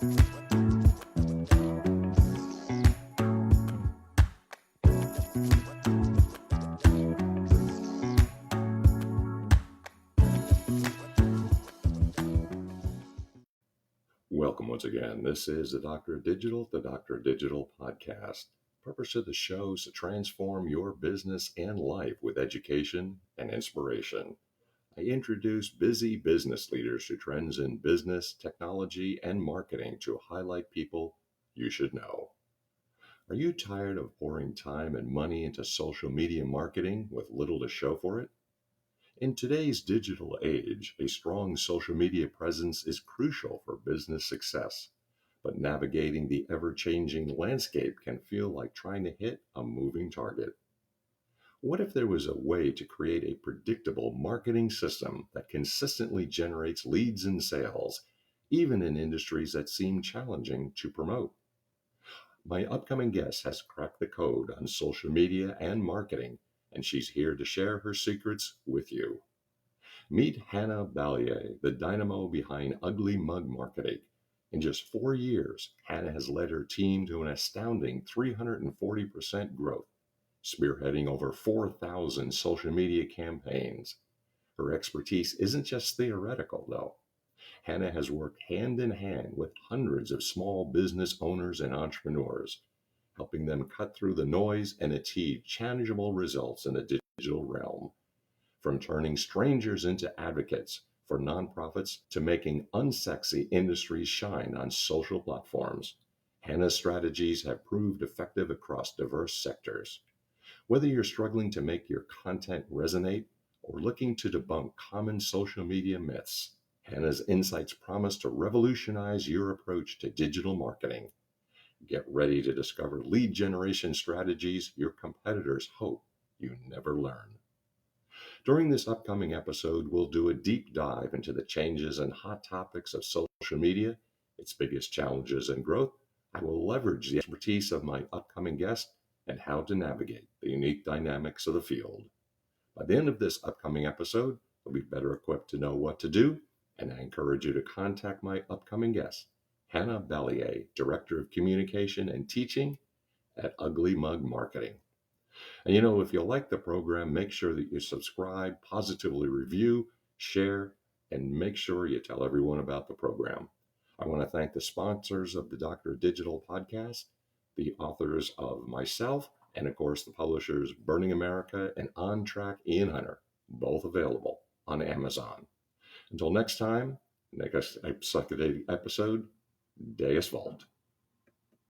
Welcome once again. This is the Doctor of Digital, the Doctor of Digital podcast. The purpose of the show is to transform your business and life with education and inspiration. I introduce busy business leaders to trends in business, technology, and marketing to highlight people you should know. Are you tired of pouring time and money into social media marketing with little to show for it? In today's digital age, a strong social media presence is crucial for business success, but navigating the ever-changing landscape can feel like trying to hit a moving target. What if there was a way to create a predictable marketing system that consistently generates leads and sales, even in industries that seem challenging to promote? My upcoming guest has cracked the code on social media and marketing, and she's here to share her secrets with you. Meet Hannah Balliet, the dynamo behind Ugly Mug Marketing. In just 4 years, Hannah has led her team to an astounding 340% growth, spearheading over 4,000 social media campaigns. Her expertise isn't just theoretical, though. Hannah has worked hand in hand with hundreds of small business owners and entrepreneurs, helping them cut through the noise and achieve tangible results in the digital realm. From turning strangers into advocates for nonprofits to making unsexy industries shine on social platforms, Hannah's strategies have proved effective across diverse sectors. Whether you're struggling to make your content resonate or looking to debunk common social media myths, Hannah's insights promise to revolutionize your approach to digital marketing. Get ready to discover lead generation strategies your competitors hope you never learn. During this upcoming episode, we'll do a deep dive into the changes and hot topics of social media, its biggest challenges and growth. I will leverage the expertise of my upcoming guest and how to navigate the unique dynamics of the field. By the end of this upcoming episode, you'll be better equipped to know what to do, and I encourage you to contact my upcoming guest, Hannah Balliet, Director of Communication and Teaching at Ugly Mug Marketing. And if you like the program, make sure that you subscribe, positively review, share, and make sure you tell everyone about the program. I want to thank the sponsors of the Doctor of Digital podcast, the authors of myself, and of course the publishers Burning America and On Track Ian Hunter, both available on Amazon. Until next time, next episode, Deus Vult.